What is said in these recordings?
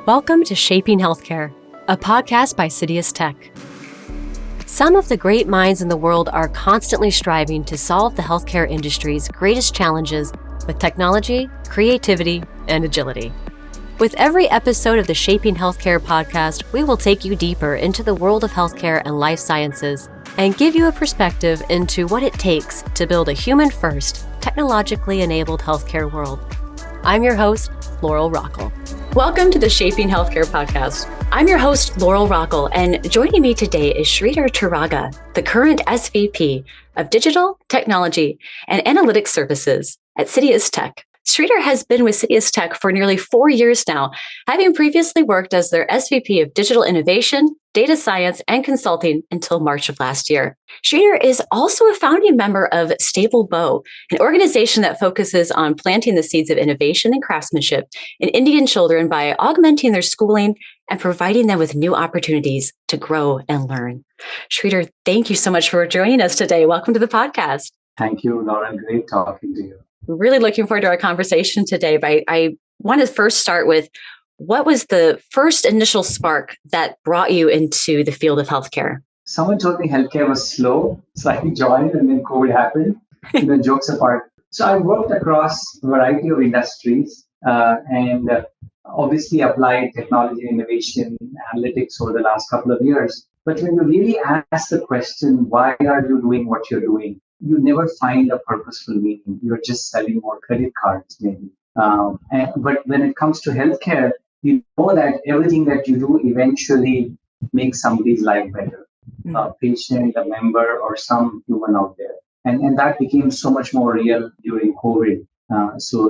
Welcome to Shaping Healthcare, a podcast by CitiusTech. Some of the great minds in the world are constantly striving to solve the healthcare industry's greatest challenges with technology, creativity, and agility. With every episode of the Shaping Healthcare podcast, we will take you deeper into the world of healthcare and life sciences and give you a perspective into what it takes to build a human-first, technologically enabled healthcare world. I'm your host, Laurel Rockel. Welcome to the Shaping Healthcare podcast. I'm your host, Laurel Rockel, and joining me today is Sridhar Turaga, the current SVP of Digital, Technology, and Analytics Services at CitiusTech. Sridhar has been with CitiusTech for nearly 4 years now, having previously worked as their SVP of Digital Innovation, Data Science, and Consulting until March of last year. Sridhar is also a founding member of Stable Bow, an organization that focuses on planting the seeds of innovation and craftsmanship in Indian children by augmenting their schooling and providing them with new opportunities to grow and learn. Sridhar, thank you so much for joining us today. Welcome to the podcast. Thank you, Lauren. Great talking to you. Really looking forward to our conversation today, but I want to first start with, what was the first initial spark that brought you into the field of healthcare? Someone told me healthcare was slow, so I joined and then COVID happened. Jokes apart. So I worked across a variety of industries and obviously applied technology, innovation, analytics over the last couple of years. But when you really ask the question, why are you doing what you're doing? You never find a purposeful meaning. You're just selling more credit cards, maybe. But when it comes to healthcare, you know that everything that you do eventually makes somebody's life better. A patient, a member, or some human out there. And that became so much more real during COVID. So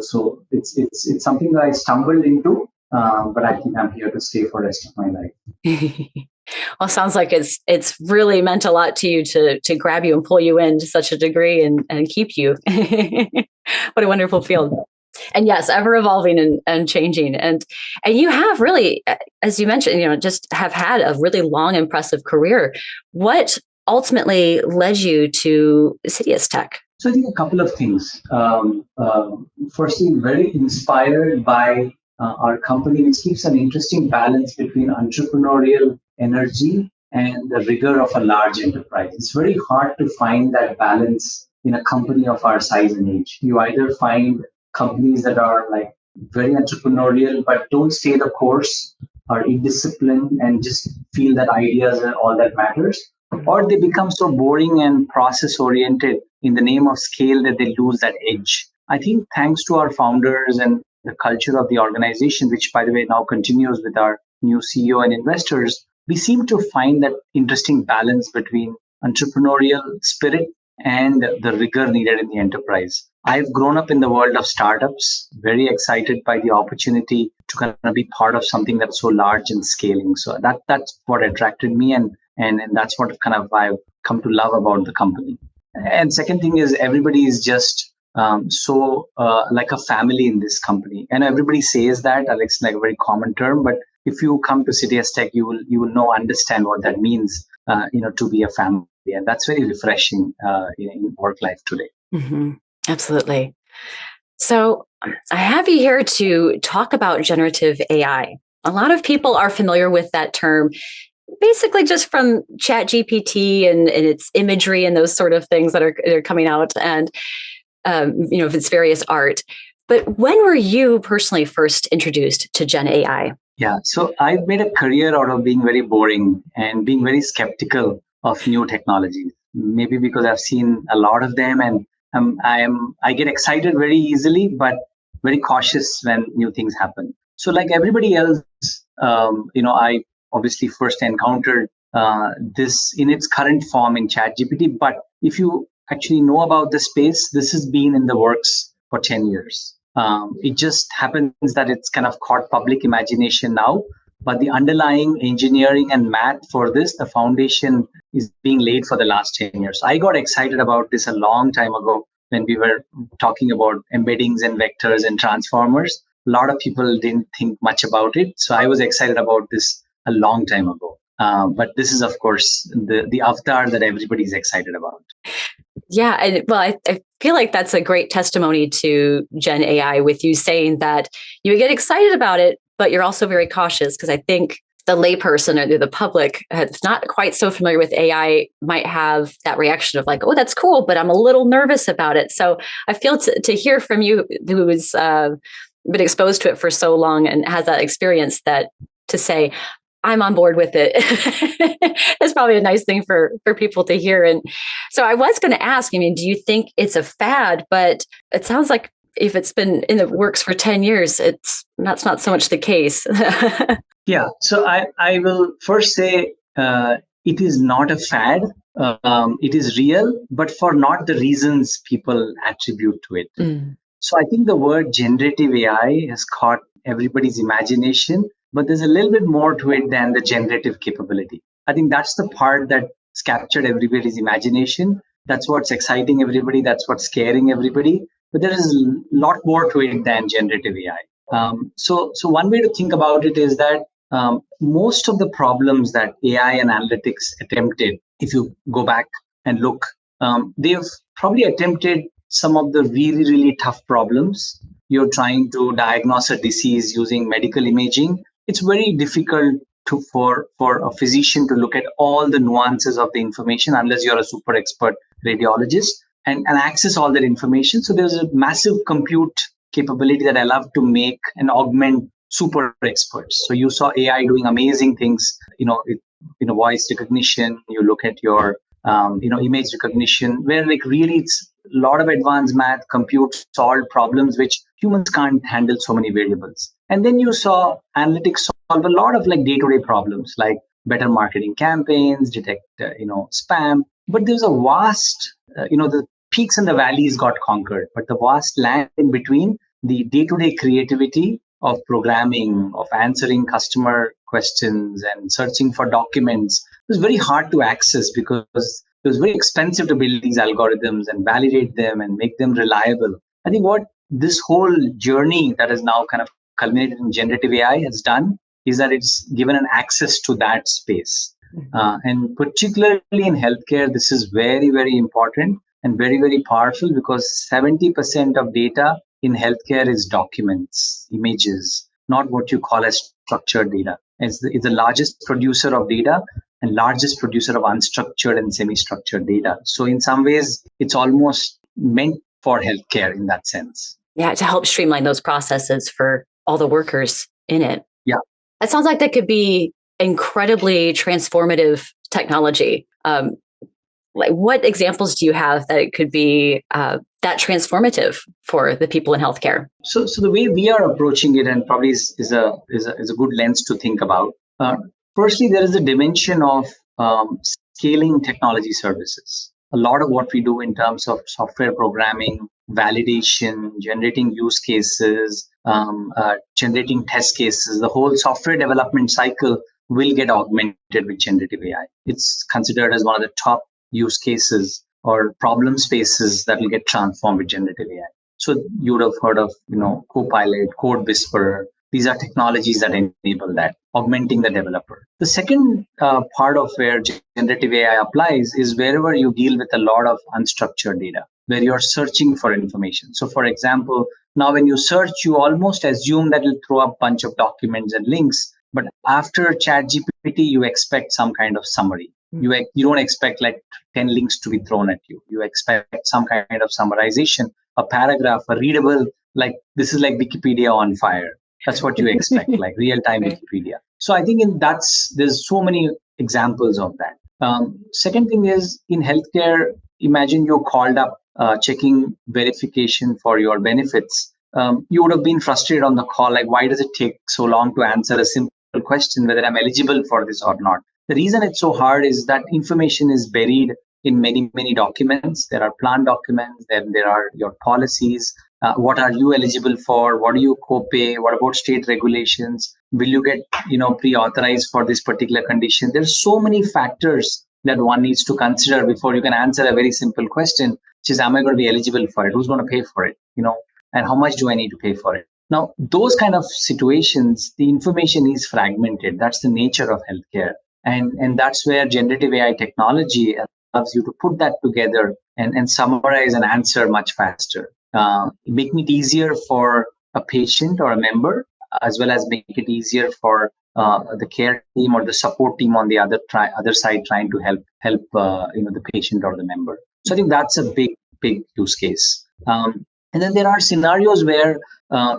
it's something that I stumbled into, but I think I'm here to stay for the rest of my life. Well, sounds like it's really meant a lot to you to grab you and pull you in to such a degree and keep you. What a wonderful field. And yes, ever evolving and changing. And you have really, as you mentioned, just have had a really long, impressive career. What ultimately led you to CitiusTech? So I think a couple of things. Firstly, very inspired by our company, which keeps an interesting balance between entrepreneurial energy and the rigor of a large enterprise. It's very hard to find that balance in a company of our size and age. You either find companies that are like very entrepreneurial but don't stay the course, are indisciplined and just feel that ideas are all that matters, or they become so boring and process oriented in the name of scale that they lose that edge. I think thanks to our founders and the culture of the organization, which by the way now continues with our new CEO and investors, we seem to find that interesting balance between entrepreneurial spirit and the rigor needed in the enterprise. I've grown up in the world of startups, very excited by the opportunity to kind of be part of something that's so large and scaling. So that's what attracted me, and that's what kind of I've come to love about the company. And second thing is, everybody is just so like a family in this company. And everybody says that, Alex, like a very common term, but if you come to CitiusTech, you will understand what that means, to be a family. And that's very refreshing in work life today. Mm-hmm. Absolutely. So I have you here to talk about generative AI. A lot of people are familiar with that term, basically just from ChatGPT and its imagery and those sort of things that are coming out, and of its various art. But when were you personally first introduced to Gen AI? Yeah, so I've made a career out of being very boring and being very skeptical of new technologies. Maybe because I've seen a lot of them, and I get excited very easily, but very cautious when new things happen. So like everybody else, I obviously first encountered this in its current form in ChatGPT. But if you actually know about the space, this has been in the works for 10 years. It just happens that it's kind of caught public imagination now, but the underlying engineering and math for this, the foundation is being laid for the last 10 years. I got excited about this a long time ago when we were talking about embeddings and vectors and transformers. A lot of people didn't think much about it. So I was excited about this a long time ago. But this is, of course, the avatar that everybody's excited about. Yeah. And well, I feel like that's a great testimony to Gen AI, with you saying that you get excited about it, but you're also very cautious because I think the layperson or the public that's not quite so familiar with AI might have that reaction of like, oh, that's cool, but I'm a little nervous about it. So I feel to hear from you who's been exposed to it for so long and has that experience, that to say, I'm on board with it is probably a nice thing for people to hear. And so I was going to ask, I mean, do you think it's a fad? But it sounds like if it's been in the works for 10 years, that's not so much the case. Yeah. So I will first say it is not a fad. It is real, but for not the reasons people attribute to it. So I think the word generative AI has caught everybody's imagination, but there's a little bit more to it than the generative capability. I think that's the part that's captured everybody's imagination. That's what's exciting everybody. That's what's scaring everybody. But there is a lot more to it than generative AI. So one way to think about it is that most of the problems that AI and analytics attempted, if you go back and look, they've probably attempted some of the really, really tough problems. You're trying to diagnose a disease using medical imaging. It's very difficult for a physician to look at all the nuances of the information unless you're a super expert radiologist and access all that information. So there's a massive compute capability that allows to make and augment super experts. So you saw AI doing amazing things, voice recognition. You look at your, image recognition, where like really it's a lot of advanced math, compute, solved problems which humans can't handle so many variables. And then you saw analytics solve a lot of like day-to-day problems, like better marketing campaigns, detect, spam. But there's a vast, the peaks and the valleys got conquered, but the vast land in between, the day-to-day creativity of programming, of answering customer questions and searching for documents, it was very hard to access because it was very expensive to build these algorithms and validate them and make them reliable. I think what this whole journey that is now kind of culminated in generative AI has done is that it's given an access to that space. And particularly in healthcare, this is very, very important and very, very powerful because 70% of data in healthcare is documents, images, not what you call as structured data. It's the largest producer of data and largest producer of unstructured and semi-structured data. So in some ways, it's almost meant for healthcare in that sense. Yeah, to help streamline those processes for all the workers in it. Yeah. It sounds like that could be incredibly transformative technology. Like what examples do you have that it could be that transformative for the people in healthcare? So the way we are approaching it, and probably is a good lens to think about. Firstly, there is a dimension of scaling technology services. A lot of what we do in terms of software programming, validation, generating use cases, generating test cases, the whole software development cycle will get augmented with generative AI. It's considered as one of the top use cases or problem spaces that will get transformed with generative AI. So you would have heard of, Copilot, Code Whisperer. These are technologies that enable that, augmenting the developer. The second part of where generative AI applies is wherever you deal with a lot of unstructured data, where you're searching for information. So for example, now when you search, you almost assume that it'll throw up a bunch of documents and links. But after ChatGPT, you expect some kind of summary. You don't expect like 10 links to be thrown at you. You expect some kind of summarization, a paragraph, a readable, like this is like Wikipedia on fire. That's what you expect, like real-time Wikipedia. So I think there's so many examples of that. Second thing is in healthcare, imagine you're called up checking verification for your benefits. You would have been frustrated on the call, like why does it take so long to answer a simple question whether I'm eligible for this or not? The reason it's so hard is that information is buried in many, many documents. There are plan documents, then there are your policies. What are you eligible for? What do you co-pay? What about state regulations? Will you get, pre-authorized for this particular condition? There's so many factors that one needs to consider before you can answer a very simple question, which is, am I going to be eligible for it? Who's going to pay for it? And how much do I need to pay for it? Now, those kind of situations, the information is fragmented. That's the nature of healthcare. And that's where generative AI technology allows you to put that together and summarize an answer much faster. Making it easier for a patient or a member as well as make it easier for the care team or the support team on the other side trying to help the patient or the member. So I think that's a big use case. And then there are scenarios where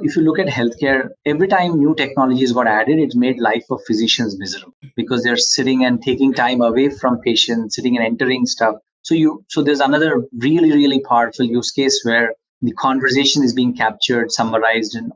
if you look at healthcare, every time new technologies got added, it made life of physicians miserable because they're sitting and taking time away from patients, sitting and entering stuff. So there's another really powerful use case where the conversation is being captured, summarized, and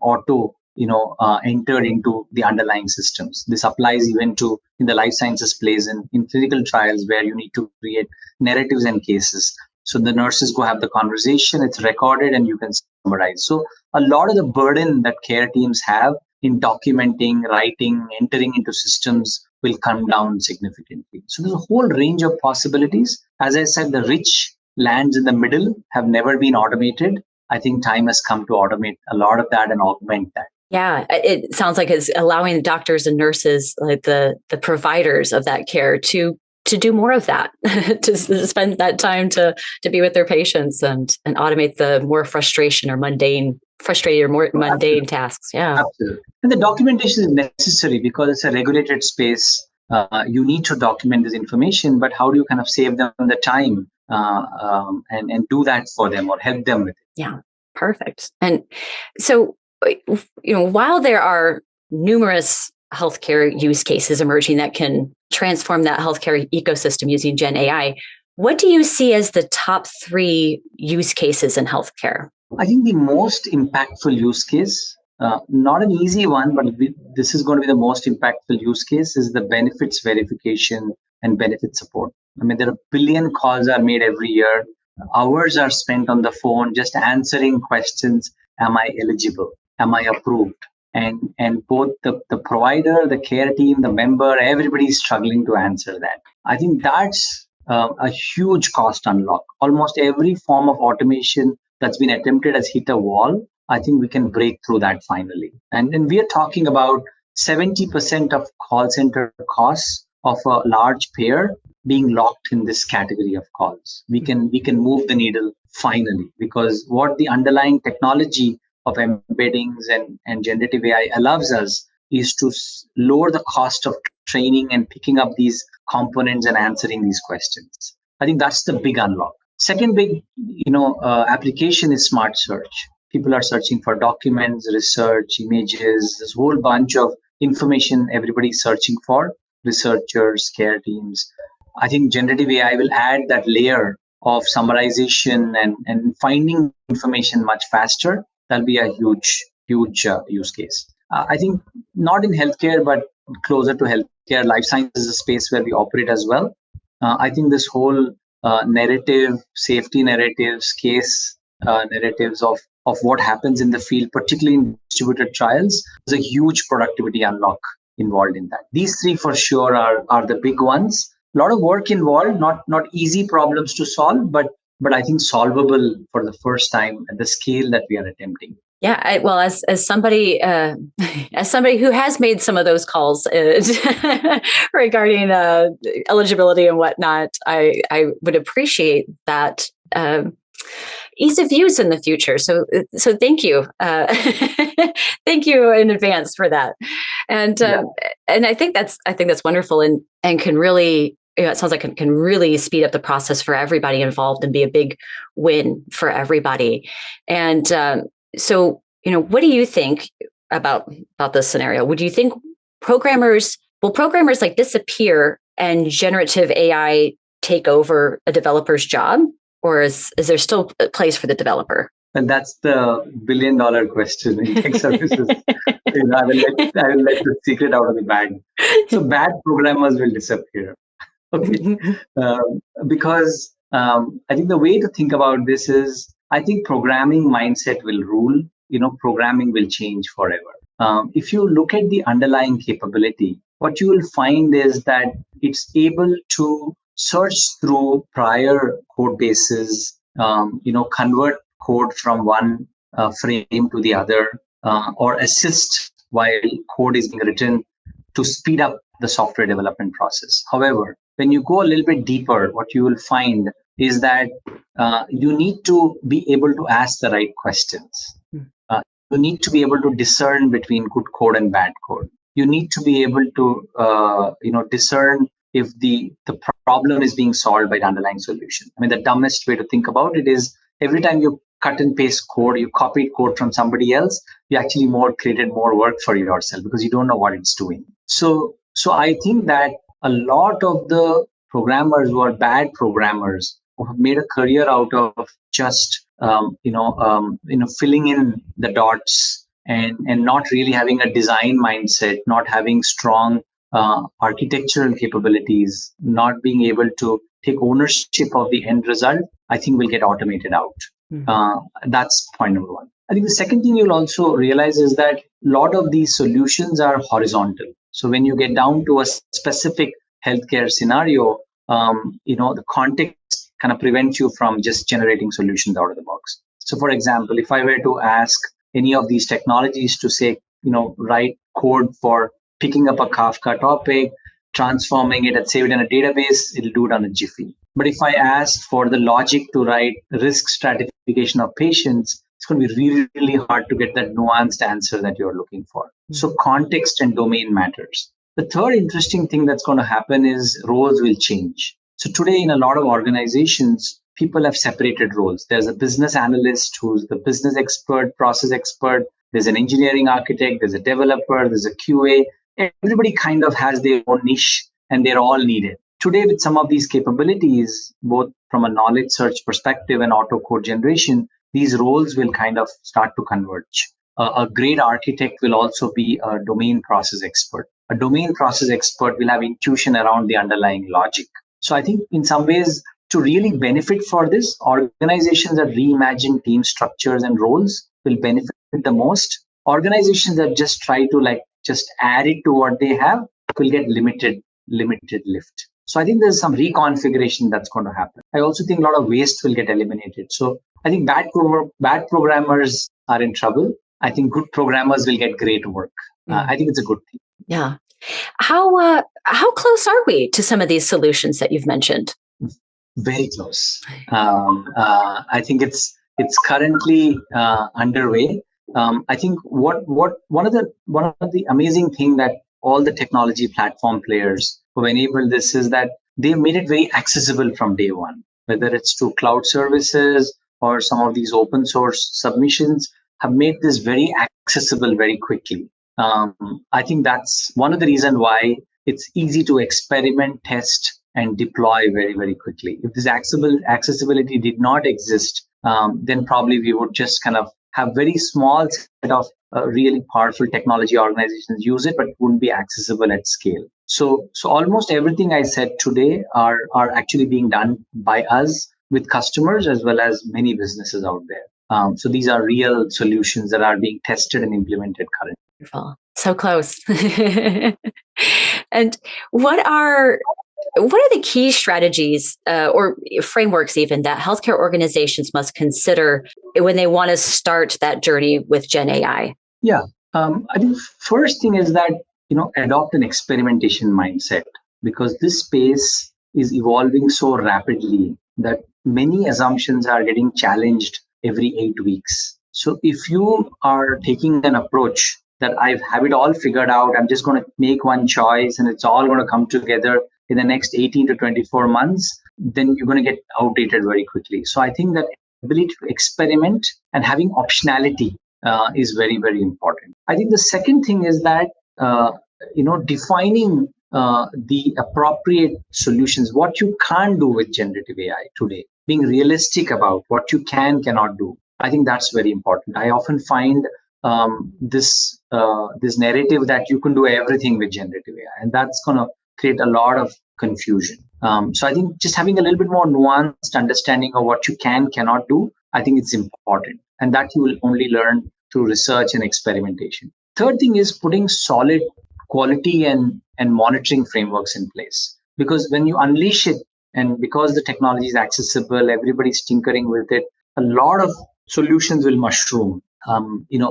entered into the underlying systems. This applies even to in the life sciences place in clinical trials where you need to create narratives and cases. So the nurses go have the conversation, it's recorded, and you can summarize. So a lot of the burden that care teams have in documenting, writing, entering into systems will come down significantly. So there's a whole range of possibilities. As I said, the rich lands in the middle have never been automated. I think time has come to automate a lot of that and augment that. Yeah, it sounds like it's allowing the doctors and nurses, like the providers of that care, to do more of that, to spend that time to be with their patients and automate the more frustrated or mundane Absolutely. tasks. Yeah. Absolutely. And the documentation is necessary because it's a regulated space. You need to document this information, but how do you kind of save them the time and do that for them or help them with it? Yeah, perfect. And so, while there are numerous healthcare use cases emerging that can transform that healthcare ecosystem using Gen AI, what do you see as the top 3 use cases in healthcare? I think the most impactful use case, not an easy one, but this is going to be the most impactful use case, is the benefits verification and benefit support. I mean, there are a billion calls are made every year. Hours are spent on the phone just answering questions. Am I eligible? Am I approved? And both the provider, the care team, the member, everybody is struggling to answer that. I think that's a huge cost unlock. Almost every form of automation that's been attempted has hit a wall. I think we can break through that finally. And we are talking about 70% of call center costs of a large payer being locked in this category of calls. We can move the needle finally, because what the underlying technology of embeddings and generative AI allows us is to lower the cost of training and picking up these components and answering these questions. I think that's the big unlock. Second big, application is smart search. People are searching for documents, research, images, this whole bunch of information everybody's searching for, researchers, care teams. I think generative AI will add that layer of summarization and finding information much faster. That'll be a huge use case. I think not in healthcare, but closer to healthcare, life sciences is a space where we operate as well. I think this whole narrative, safety narratives, case narratives of what happens in the field, particularly in distributed trials, is a huge productivity unlock involved in that. These 3 for sure are the big ones. A lot of work involved, not easy problems to solve, but I think solvable for the first time at the scale that we are attempting. Yeah, as somebody who has made some of those calls regarding eligibility and whatnot, I would appreciate that ease of use in the future. So thank you, thank you in advance for that. And I think that's wonderful and can really. It sounds like it can really speed up the process for everybody involved and be a big win for everybody. And so, what do you think about this scenario? Would you think programmers like disappear and generative AI take over a developer's job, or is there still a place for the developer? And that's the $1 billion question in tech services. I will let the secret out of the bag. So bad programmers will disappear. Okay. Because I think the way to think about this is, I think programming mindset will rule. Programming will change forever. If you look at the underlying capability, what you will find is that it's able to search through prior code bases, convert code from one frame to the other, or assist while code is being written to speed up the software development process. However, when you go a little bit deeper, what you will find is that you need to be able to ask the right questions. need to be able to discern between good code and bad code. You need to be able to discern if the problem is being solved by the underlying solution. I mean, the dumbest way to think about it is every time you cut and paste code, you copied code from somebody else, you actually created more work for yourself because you don't know what it's doing. So I think that a lot of the programmers who are bad programmers who have made a career out of just filling in the dots and not really having a design mindset, not having strong architectural capabilities, not being able to take ownership of the end result, I think will get automated out. That's point number one. I think the second thing you'll also realize is that a lot of these solutions are horizontal. So when you get down to a specific healthcare scenario, the context kind of prevents you from just generating solutions out of the box. So for example, if I were to ask any of these technologies to say, write code for picking up a Kafka topic, transforming it and save it in a database, it'll do it on a jiffy. But if I ask for the logic to write risk stratification of patients, it's going to be really, really hard to get that nuanced answer that you're looking for. So context and domain matters. The third interesting thing that's going to happen is roles will change. So today in a lot of organizations, people have separated roles. There's a business analyst who's the business expert, process expert. There's an engineering architect, there's a developer, there's a QA. Everybody kind of has their own niche and they're all needed. Today, with some of these capabilities, both from a knowledge search perspective and auto code generation, these roles will kind of start to converge. A great architect will also be a domain process expert. A domain process expert will have intuition around the underlying logic. So I think in some ways, to really benefit for this, organizations that reimagine team structures and roles will benefit the most. Organizations that just try to just add it to what they have will get limited lift. So I think there's some reconfiguration that's going to happen. I also think a lot of waste will get eliminated. So I think bad programmers are in trouble. I think good programmers will get great work. I think it's a good thing. Yeah. How close are we to some of these solutions that you've mentioned? Very close. I think it's currently underway. I think what one of the amazing thing that all the technology platform players who enabled this is that they've made it very accessible from day one, whether it's to cloud services or some of these open source submissions have made this very accessible very quickly. I think that's one of the reasons why it's easy to experiment, test, and deploy very, very quickly. If this accessibility did not exist, then probably we would just kind of have very small set of really powerful technology organizations use it, but it wouldn't be accessible at scale. So almost everything I said today are actually being done by us with customers as well as many businesses out there. So these are real solutions that are being tested and implemented currently. Wonderful. So close. And what are the key strategies or frameworks even that healthcare organizations must consider when they want to start that journey with Gen AI? Yeah, I think first thing is that, adopt an experimentation mindset, because this space is evolving so rapidly that many assumptions are getting challenged every 8 weeks. So if you are taking an approach that I have it all figured out, I'm just going to make one choice and it's all going to come together in the next 18 to 24 months, then you're going to get outdated very quickly. So I think that ability to experiment and having optionality is very, very important. I think the second thing is that, defining the appropriate solutions, what you can't do with generative AI today, being realistic about what you cannot do. I think that's very important. I often find this narrative that you can do everything with generative AI, and that's going to create a lot of confusion. So I think just having a little bit more nuanced understanding of what you cannot do, I think it's important. And that you will only learn through research and experimentation. Third thing is putting solid quality and monitoring frameworks in place. Because when you unleash it, and because the technology is accessible, everybody's tinkering with it, a lot of solutions will mushroom,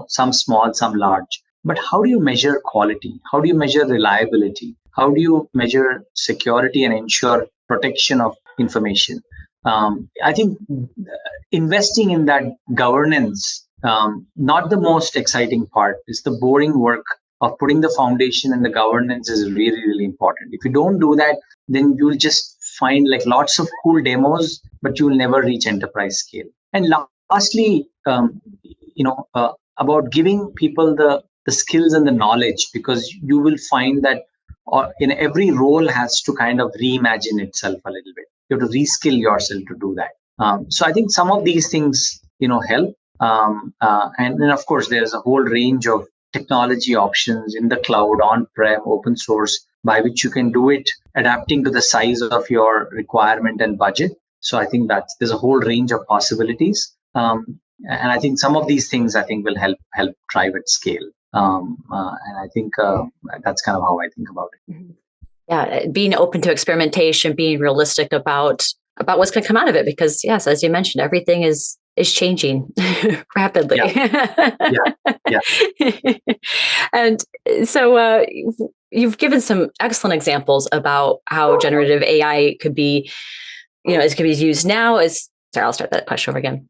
some small, some large. But how do you measure quality? How do you measure reliability? How do you measure security and ensure protection of information? I think investing in that governance not the most exciting part. It's the boring work of putting the foundation, and the governance is really, really important. If you don't do that, then you'll just find like lots of cool demos, but you'll never reach enterprise scale. And lastly, about giving people the skills and the knowledge, because you will find that in every role has to kind of reimagine itself a little bit. You have to reskill yourself to do that. So I think some of these things, help. And then, of course, there's a whole range of technology options in the cloud, on-prem, open source, by which you can do it, adapting to the size of your requirement and budget. So I think that there's a whole range of possibilities. And I think some of these things will help drive at scale. And I think that's kind of how I think about it. Yeah, being open to experimentation, being realistic about what's going to come out of it, because yes, as you mentioned, everything is changing rapidly. Yeah. And so you've given some excellent examples about how generative AI could be, it could be used now. Sorry, I'll start that question over again.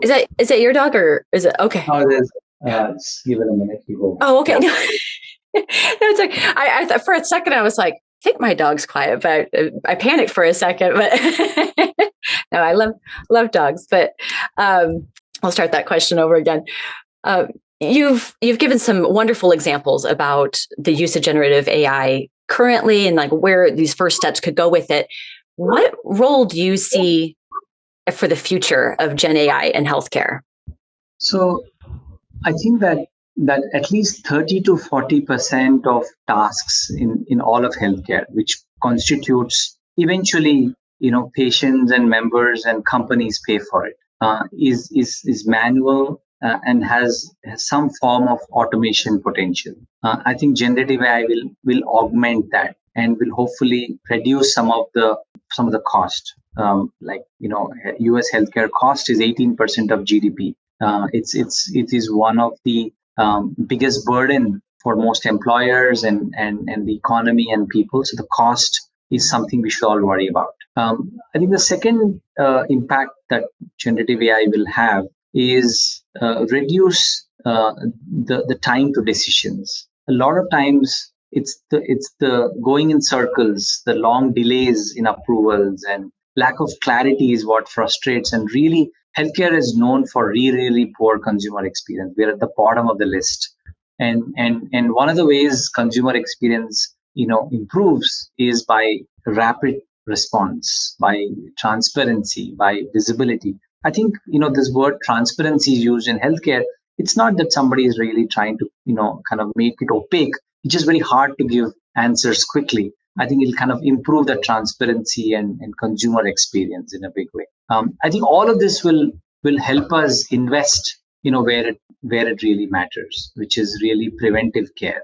Is that your dog, or is it okay? Oh, it is. Just give it a minute. Oh, okay. Yeah. No, it's like I thought for a second I was like, I think my dog's quiet, but I panicked for a second. But no, I love dogs. But I'll start that question over again. You've given some wonderful examples about the use of generative AI currently, and like where these first steps could go with it. What role do you see for the future of Gen AI in healthcare? So I think that at least 30 to 40% of tasks in all of healthcare, which constitutes eventually, patients and members and companies pay for it, is manual and has some form of automation potential. I think generative AI will augment that and will hopefully reduce some of the cost. US healthcare cost is 18% of GDP. It is one of the biggest burden for most employers and the economy and people. So the cost is something we should all worry about. I think the second impact that generative AI will have is reduce the time to decisions. A lot of times it's the going in circles, the long delays in approvals and lack of clarity is what frustrates. And really, healthcare is known for really poor consumer experience. We're at the bottom of the list. And one of the ways consumer experience, improves is by rapid response, by transparency, by visibility. I think, this word transparency is used in healthcare. It's not that somebody is really trying to, kind of make it opaque. It's just very hard to give answers quickly. I think it'll kind of improve the transparency and consumer experience in a big way. I think all of this will help us invest, where it really matters, which is really preventive care.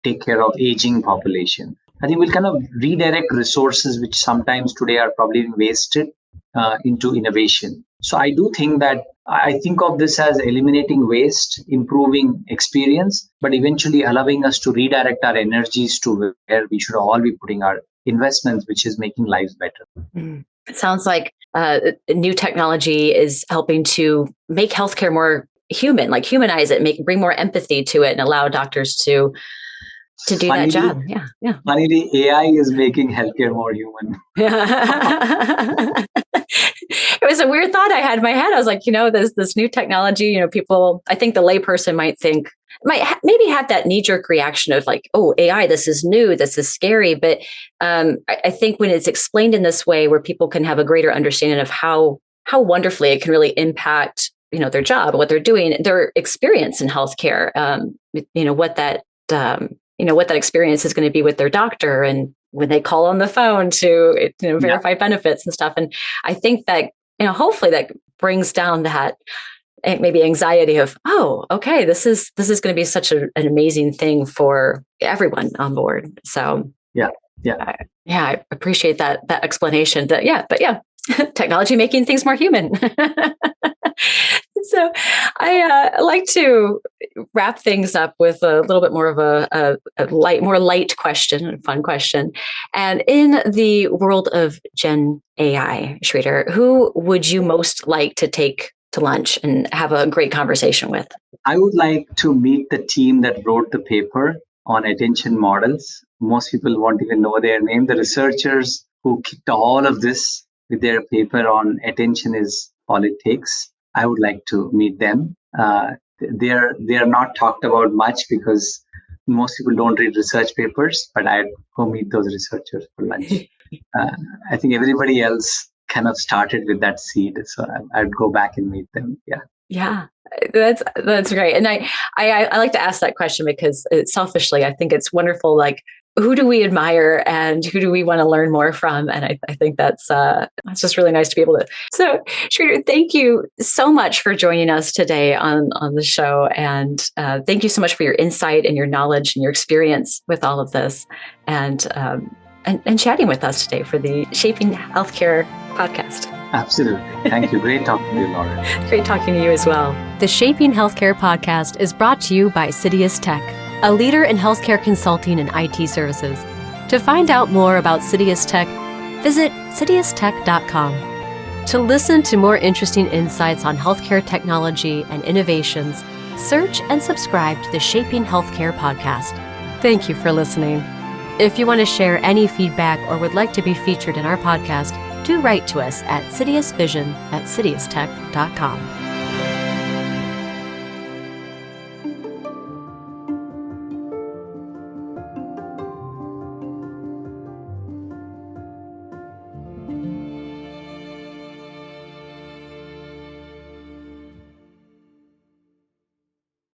Take care of aging population. I think we'll kind of redirect resources which sometimes today are probably wasted into innovation. So I do think that I think of this as eliminating waste, improving experience, but eventually allowing us to redirect our energies to where we should all be putting our investments, which is making lives better. It sounds like new technology is helping to make healthcare more human, like humanize it, bring more empathy to it, and allow doctors to do that job. Yeah. Finally, AI is making healthcare more human. It was a weird thought I had in my head. I was like, this new technology, people, I think the layperson might maybe have that knee-jerk reaction of like, oh, AI, this is new, this is scary. But I think when it's explained in this way, where people can have a greater understanding of how wonderfully it can really impact, their job, what they're doing, their experience in healthcare, what that experience is going to be with their doctor, and when they call on the phone to verify benefits and stuff. And I think that hopefully that brings down that maybe anxiety of, oh, okay, this is going to be such an amazing thing for everyone on board. So I appreciate that explanation. Technology making things more human. So I like to wrap things up with a little bit more of more light question, a fun question. And in the world of Gen AI, Sridhar, who would you most like to take to lunch and have a great conversation with? I would like to meet the team that wrote the paper on attention models. Most people won't even know their name. The researchers who kicked all of this with their paper on attention is all it takes. I would like to meet them. They're not talked about much because most people don't read research papers, but I'd go meet those researchers for lunch. I think everybody else kind of started with that seed, so I'd go back and meet them. Yeah. Yeah, that's great. And I like to ask that question because selfishly, I think it's wonderful. Like, who do we admire and who do we want to learn more from? And I think that's just really nice to be able to. So, Sridhar, thank you so much for joining us today on the show, and thank you so much for your insight and your knowledge and your experience with all of this, and chatting with us today for the Shaping Healthcare podcast. Absolutely. Thank you. Great talking to you, Lauren. Great talking to you as well. The Shaping Healthcare podcast is brought to you by CitiusTech, a leader in healthcare consulting and IT services. To find out more about CitiusTech, visit CitiusTech.com. To listen to more interesting insights on healthcare technology and innovations, search and subscribe to the Shaping Healthcare podcast. Thank you for listening. If you want to share any feedback or would like to be featured in our podcast, do write to us at citiusvision@citiustech.com.